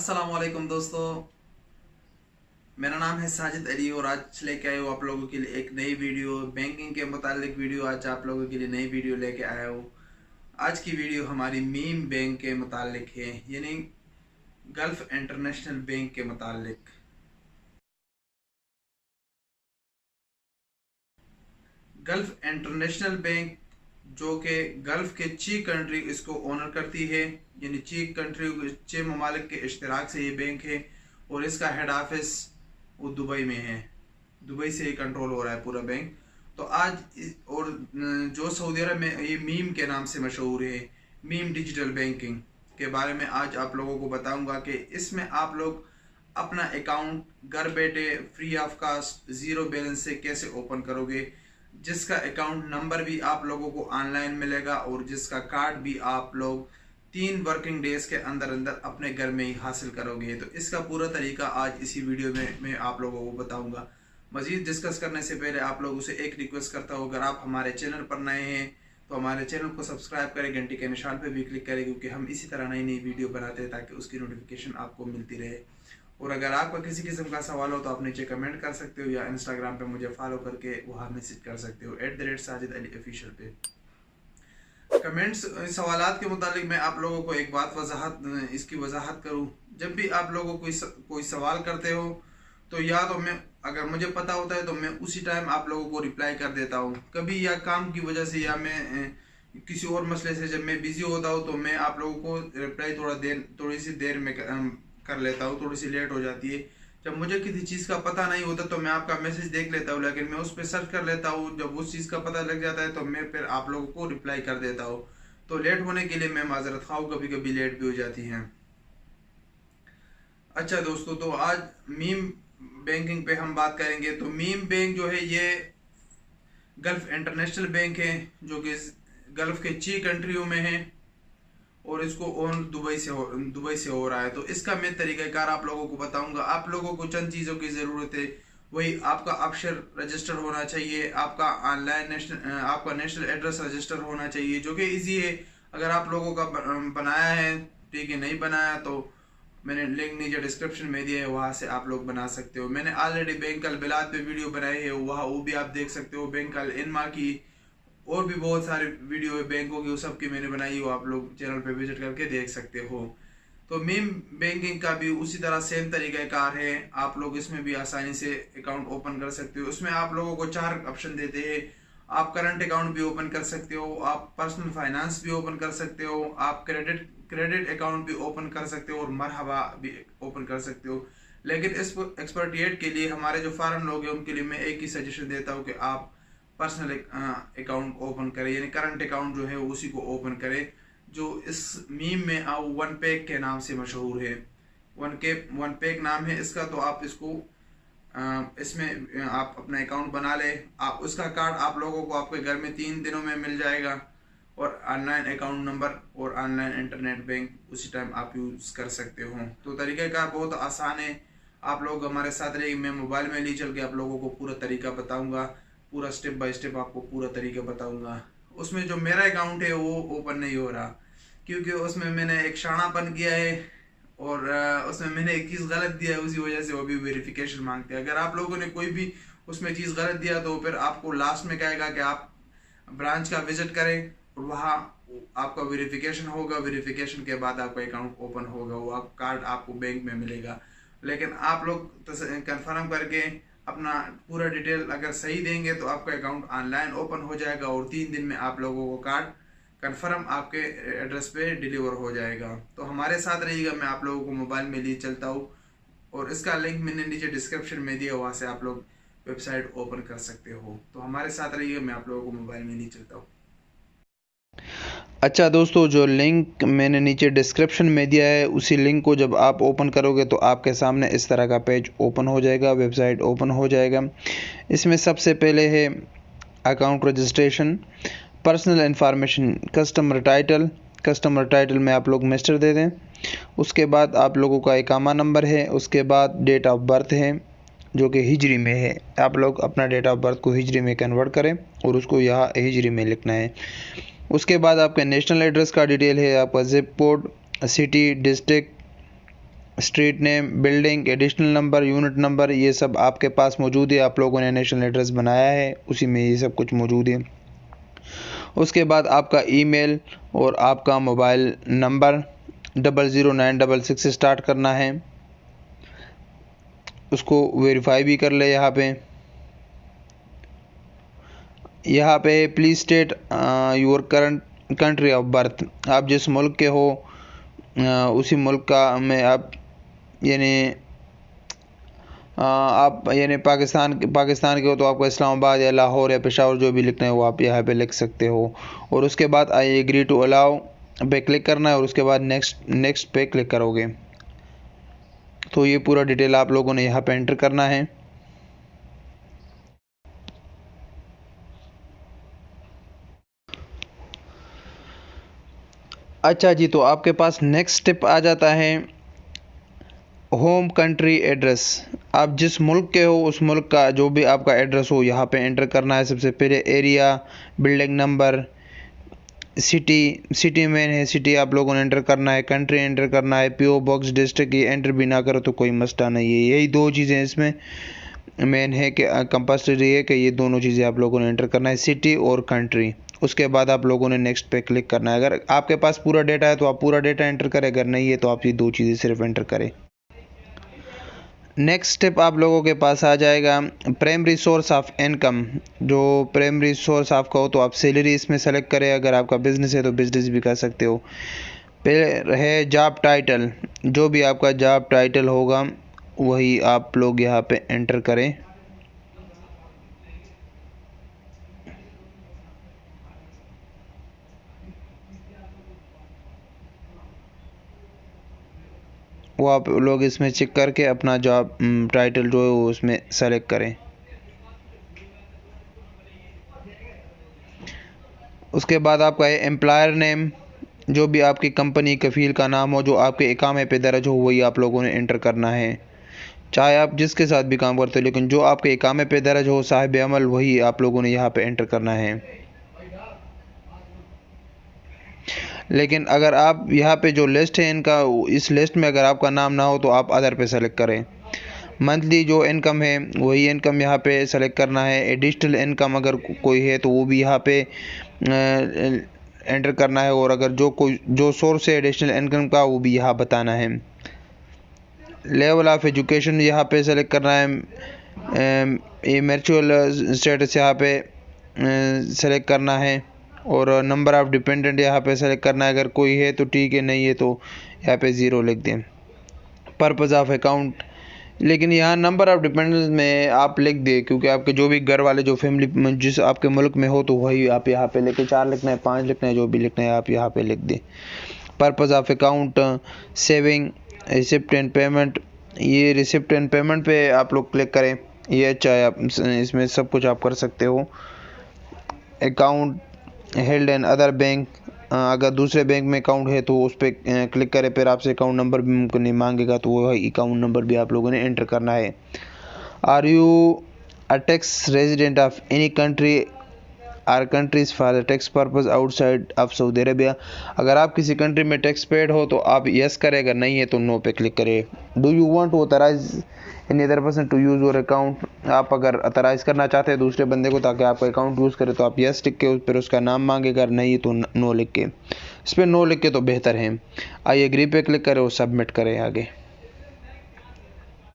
अस्सलामुअलैकुम दोस्तों, मेरा नाम है साजिद अली और आज लेके आया हूँ आप लोगों के लिए एक नई वीडियो बैंकिंग के मुतालिक वीडियो। आज आप लोगों के लिए नई वीडियो लेके आया हूँ। आज की वीडियो हमारी मीम बैंक के मुतालिक है, यानी गल्फ इंटरनेशनल बैंक के मुतालिक। गल्फ इंटरनेशनल बैंक जो कि गल्फ के 6 कंट्री इसको ओनर करती है, यानी 6 ममालिक के इश्तराक से ये बैंक है और इसका हेड ऑफिस वो दुबई में है। दुबई से ही कंट्रोल हो रहा है पूरा बैंक। तो आज और जो सऊदी अरब में ये मीम के नाम से मशहूर है, मीम डिजिटल बैंकिंग के बारे में आज आप लोगों को बताऊंगा कि इसमें आप लोग अपना अकाउंट घर बैठे free of cost zero balance से कैसे ओपन करोगे, जिसका अकाउंट नंबर भी आप लोगों को ऑनलाइन मिलेगा और जिसका कार्ड भी आप लोग 3 वर्किंग डेज के अंदर अंदर अपने घर में ही हासिल करोगे। तो इसका पूरा तरीका आज इसी वीडियो में मैं आप लोगों को बताऊंगा। मजीद डिस्कस करने से पहले आप लोगों से एक रिक्वेस्ट करता हूँ, अगर आप हमारे चैनल पर नए हैं तो हमारे चैनल को सब्सक्राइब करें, घंटी के निशान पर भी क्लिक करें, क्योंकि हम इसी तरह नई नई वीडियो बनाते हैं ताकि उसकी नोटिफिकेशन आपको मिलती रहे। और अगर आपका किसी किस्म का सवाल हो तो आप नीचे कमेंट कर सकते हो या इंस्टाग्राम पे मुझे फॉलो करके वहाँ मैसेज कर सकते हो @साजिद अली ऑफिशियल पे। कमेंट्स सवालात के मुतालिक मैं आप लोगों को एक बात इसकी वजाहत करूँ। जब भी आप लोगों कोई सवाल करते हो तो या तो मैं, अगर मुझे पता होता है तो मैं उसी टाइम आप लोगों को रिप्लाई कर देता हूँ। कभी या काम की वजह से या मैं किसी और मसले से जब मैं बिजी होता हूँ तो मैं आप लोगों को रिप्लाई थोड़ी सी देर में कर लेता हूँ, थोड़ी सी लेट हो जाती है। जब मुझे किसी चीज़ का पता नहीं होता तो मैं आपका मैसेज देख लेता हूँ, लेकिन मैं उस पर सर्च कर लेता हूँ। जब उस चीज़ का पता लग जाता है तो मैं फिर आप लोगों को रिप्लाई कर देता हूँ। तो लेट होने के लिए मैं माजरत खाऊँ, कभी कभी लेट भी हो जाती हैं। अच्छा दोस्तों, तो आज मीम बैंकिंग पे हम बात करेंगे। तो मीम बैंक जो है ये गल्फ इंटरनेशनल बैंक है जो कि गल्फ के 6 कंट्रियों में है और इसको ओन दुबई से हो रहा है। तो इसका मैं तरीक़ाकार आप लोगों को बताऊंगा। आप लोगों को चंद चीज़ों की ज़रूरत है। वही आपका अक्षर रजिस्टर होना चाहिए, आपका आपका नेशनल एड्रेस रजिस्टर होना चाहिए, जो कि इजी है। अगर आप लोगों का बनाया है ठीक है, नहीं बनाया तो मैंने लिंक नीचे डिस्क्रिप्शन में दिया है, वहाँ से आप लोग बना सकते हो। मैंने ऑलरेडी बैंक अल बिलाद पे वीडियो बनाई है, वहाँ वो भी आप देख सकते हो। बैंक अल इनमा की और भी बहुत सारे वीडियो है बैंकों की, वो सब की मैंने बनाई हो, आप लोग चैनल पे विजिट करके देख सकते हो। तो मीम बैंकिंग का भी उसी तरह सेम तरीक़ाकार है। आप लोग इसमें भी आसानी से अकाउंट ओपन कर सकते हो। उसमें आप लोगों को 4 ऑप्शन देते हैं। आप करंट अकाउंट भी ओपन कर सकते हो, आप पर्सनल फाइनेंस भी ओपन कर सकते हो, आप क्रेडिट अकाउंट भी ओपन कर सकते हो और मरहबा भी ओपन कर सकते हो। लेकिन इस एक्सपर्टिएट के लिए हमारे जो फॉरेन लोग हैं उनके लिए मैं एक ही सजेशन देता हूँ कि आप पर्सनल अकाउंट ओपन करें, यानी करंट अकाउंट जो है उसी को ओपन करें, जो इस मीम में वन पैक के नाम से मशहूर है। वन पैक नाम है इसका। तो आप इसको इसमें आप अपना अकाउंट बना ले। आप उसका कार्ड आप लोगों को आपके घर में 3 दिनों में मिल जाएगा और ऑनलाइन अकाउंट नंबर और ऑनलाइन इंटरनेट बैंक उसी टाइम आप यूज़ कर सकते हो। तो तरीक़ाकार बहुत आसान है। आप लोग हमारे साथ रहिए, मैं मोबाइल में ले चल के आप लोगों को पूरा तरीका बताऊंगा, पूरा स्टेप बाय स्टेप आपको पूरा तरीका बताऊंगा। उसमें जो मेरा अकाउंट है वो ओपन नहीं हो रहा, क्योंकि उसमें मैंने एक शानापन किया है और उसमें मैंने एक चीज़ गलत दिया है, उसी वजह से वो भी वेरिफिकेशन मांगते हैं। अगर आप लोगों ने कोई भी उसमें चीज़ गलत दिया तो फिर आपको लास्ट में कहेगा कि आप ब्रांच का विजिट करें और वहाँ आपका वेरिफिकेशन होगा। वेरिफिकेशन के बाद आपका अकाउंट ओपन होगा, वो कार्ड आपको बैंक में मिलेगा। लेकिन आप लोग कंफर्म करके अपना पूरा डिटेल अगर सही देंगे तो आपका अकाउंट ऑनलाइन ओपन हो जाएगा और 3 दिन में आप लोगों को कार्ड कंफर्म आपके एड्रेस पे डिलीवर हो जाएगा। तो हमारे साथ रहिएगा, मैं आप लोगों को मोबाइल में लिए चलता हूँ और इसका लिंक मैंने नीचे डिस्क्रिप्शन में दिया, वहाँ से आप लोग वेबसाइट ओपन कर सकते हो। तो हमारे साथ रहिएगा, मैं आप लोगों को मोबाइल में लिए चलता हूँ। अच्छा दोस्तों, जो लिंक मैंने नीचे डिस्क्रिप्शन में दिया है उसी लिंक को जब आप ओपन करोगे तो आपके सामने इस तरह का पेज ओपन हो जाएगा, वेबसाइट ओपन हो जाएगा। इसमें सबसे पहले है account registration, personal information, customer title में आप लोग मिस्टर दे दें। उसके बाद आप लोगों का इकामा नंबर है, उसके बाद डेट ऑफ बर्थ है जो कि हिजरी में है। आप लोग अपना डेट ऑफ बर्थ को हिजरी में कन्वर्ट करें और उसको यहाँ हिजरी में लिखना है। उसके बाद आपके नेशनल एड्रेस का डिटेल है, आपका zip code, city, district, street name, building, additional number, unit number, ये सब आपके पास मौजूद है। आप लोगों ने नेशनल एड्रेस बनाया है, उसी में ये सब कुछ मौजूद है। उसके बाद आपका ईमेल और आपका मोबाइल नंबर 00966 से स्टार्ट करना है। उसको वेरीफाई भी कर ले। यहाँ पे please state your current country of birth. आप जिस मुल्क के हो उसी मुल्क का में आप पाकिस्तान के हो तो आपको इस्लामाबाद या लाहौर या पेशावर जो भी लिखना है वो आप यहाँ पे लिख सकते हो। और उसके बाद आई एग्री टू अलाउ पे क्लिक करना है और उसके बाद नेक्स्ट पे क्लिक करोगे तो ये पूरा डिटेल आप लोगों ने यहाँ पे एंटर करना है। अच्छा जी, तो आपके पास नेक्स्ट स्टेप आ जाता है होम कंट्री एड्रेस। आप जिस मुल्क के हो उस मुल्क का जो भी आपका एड्रेस हो यहाँ पे एंटर करना है। सबसे पहले area, building number, city main है, सिटी आप लोगों ने एंटर करना है। कंट्री एंटर करना है। पीओ बॉक्स, डिस्ट्रिक्ट, ये एंटर भी ना करो तो कोई मसला नहीं है। यही दो चीज़ें इसमें मेन है कि कंपल्सरी है कि ये दोनों चीज़ें आप लोगों ने एंटर करना है, सिटी और कंट्री। उसके बाद आप लोगों ने नेक्स्ट पे क्लिक करना है। अगर आपके पास पूरा डेटा है तो आप पूरा डेटा एंटर करें, अगर नहीं है तो आप ये दो चीज़ें सिर्फ एंटर करें। नेक्स्ट स्टेप आप लोगों के पास आ जाएगा प्राइमरी सोर्स ऑफ इनकम। जो प्राइमरी सोर्स आपका हो तो आप सैलरी इसमें सेलेक्ट करें, अगर आपका बिजनेस है तो बिजनेस भी कर सकते हो। फिर है जॉब टाइटल, जो भी आपका जॉब टाइटल होगा वही आप लोग यहाँ पे एंटर करें। वो आप लोग इसमें चेक करके अपना जॉब टाइटल जो है वो उसमें सेलेक्ट करें। उसके बाद आपका है एम्प्लॉयर नेम, जो भी आपकी कंपनी कफील का नाम हो जो आपके इकामे पे दर्ज हो वही आप लोगों ने एंटर करना है। चाहे आप जिसके साथ भी काम करते हो लेकिन जो आपके इकामे पे दर्ज हो साहिब अमल वही आप लोगों ने यहाँ पे एंटर करना है। लेकिन अगर आप यहाँ पे जो लिस्ट है इनका, इस लिस्ट में अगर आपका नाम ना हो तो आप अदर पे सेलेक्ट करें। मंथली जो इनकम है वही इनकम यहाँ पे सेलेक्ट करना है। एडिशनल इनकम अगर कोई है तो वो भी यहाँ पे एंटर करना है। और अगर जो सोर्स है एडिशनल इनकम का वो भी यहाँ बताना है। लेवल ऑफ एजुकेशन यहाँ पे सेलेक्ट करना है। ये मैरिटल स्टेटस यहाँ पे सेलेक्ट करना है। और नंबर ऑफ़ डिपेंडेंट यहाँ पे सेलेक्ट करना है, अगर कोई है तो ठीक है, नहीं है तो यहाँ पे 0 लिख दें। पर्पज़ ऑफ अकाउंट, लेकिन यहाँ नंबर ऑफ़ डिपेंडेंट्स में आप लिख दें क्योंकि आपके जो भी घर वाले जो फैमिली जिस आपके मुल्क में हो तो वही आप यहाँ पे लेके 4 लिखना है, 5 लिखना है, जो भी लिखना है आप यहाँ पे लिख दें। Purpose of account, saving, receipt and payment, ये रिसिप्ट एंड पेमेंट पे आप लोग क्लिक करें। ये अच्छा है, आप इसमें सब कुछ आप कर सकते हो। Account held and other bank, अगर दूसरे बैंक में अकाउंट है तो उस पर क्लिक करें। फिर आपसे अकाउंट नंबर भी नहीं मांगेगा तो वो अकाउंट नंबर भी आप लोगों ने एंटर करना है। Are you a tax resident of any country or countries for the tax purpose outside of Saudi Arabia, अगर आप किसी कंट्री में टैक्स पेड हो तो आप यस करें, अगर नहीं है तो नो पे क्लिक करें। Do you want to authorise any other person to use your account, आप अगर ऑथराइज करना चाहते हैं दूसरे बंदे को ताकि आपका अकाउंट यूज़ करे तो आप यस लिख के फिर उसका नाम मांगेगा, नहीं तो नो लिख के। इस पर नो लिख के तो बेहतर है। आई एग्री पे क्लिक करें और सबमिट करें। आगे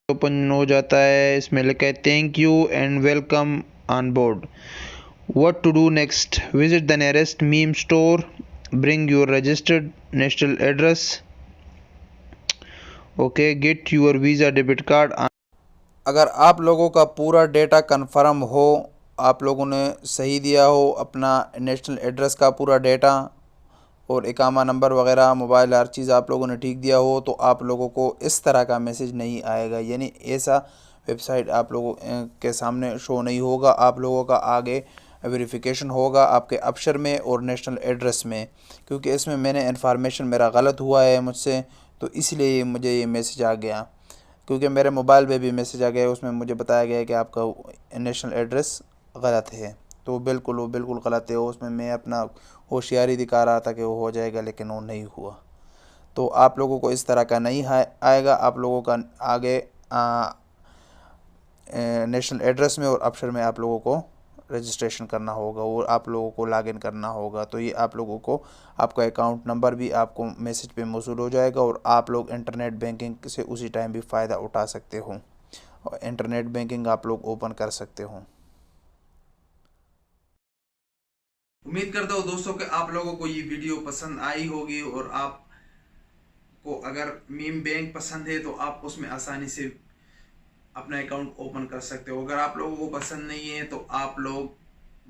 ओपन हो जाता है, इसमें लिखा है thank you and welcome on board. What to do next? Visit the nearest meme store. Bring your registered national address. Okay, get your Visa debit card. अगर आप लोगों का पूरा डेटा कन्फर्म हो, आप लोगों ने सही दिया हो अपना नेशनल एड्रेस का पूरा डेटा और इकामा नंबर वगैरह मोबाइल हर चीज़ आप लोगों ने ठीक दिया हो तो आप लोगों को इस तरह का मैसेज नहीं आएगा, यानी ऐसा वेबसाइट आप लोगों के सामने शो नहीं होगा। आप लोगों का आगे वेरिफिकेशन होगा आपके अबशर में और नेशनल एड्रेस में, क्योंकि इसमें मैंने इन्फॉर्मेशन मेरा गलत हुआ है मुझसे, तो इसलिए मुझे ये मैसेज आ गया। क्योंकि मेरे मोबाइल पे भी मैसेज आ गया, उसमें मुझे बताया गया कि आपका नेशनल एड्रेस गलत है। तो वो बिल्कुल गलत है। उसमें मैं अपना होशियारी दिखा रहा था कि वो हो जाएगा, लेकिन वो नहीं हुआ। तो आप लोगों को इस तरह का नहीं आएगा। आप लोगों का आगे नेशनल एड्रेस में और अबशर में आप लोगों को रजिस्ट्रेशन करना होगा और आप लोगों को लॉगिन करना होगा। तो ये आप लोगों को आपका अकाउंट नंबर भी आपको मैसेज पे मौसूल हो जाएगा और आप लोग इंटरनेट बैंकिंग से उसी टाइम भी फ़ायदा उठा सकते हो और इंटरनेट बैंकिंग आप लोग ओपन कर सकते हो। उम्मीद करता हूँ दोस्तों कि आप लोगों को ये वीडियो पसंद आई होगी और आपको अगर मीम बैंक पसंद है तो आप उसमें आसानी से अपना अकाउंट ओपन कर सकते हो। अगर आप लोगों को पसंद नहीं है तो आप लोग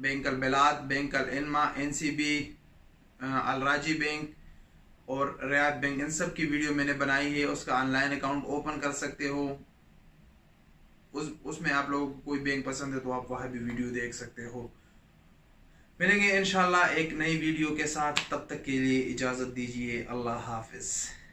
बैंक अल बिलाद, बैंक अल इनमा, NCB, अल राजी बैंक और रियाद बैंक, इन सब की वीडियो मैंने बनाई है, उसका ऑनलाइन अकाउंट ओपन कर सकते हो। उसमें आप लोगों को कोई बैंक पसंद है तो आप वहाँ भी वीडियो देख सकते हो। मिलेंगे इंशाल्लाह एक नई वीडियो के साथ, तब तक के लिए इजाज़त दीजिए। अल्लाह हाफिज़।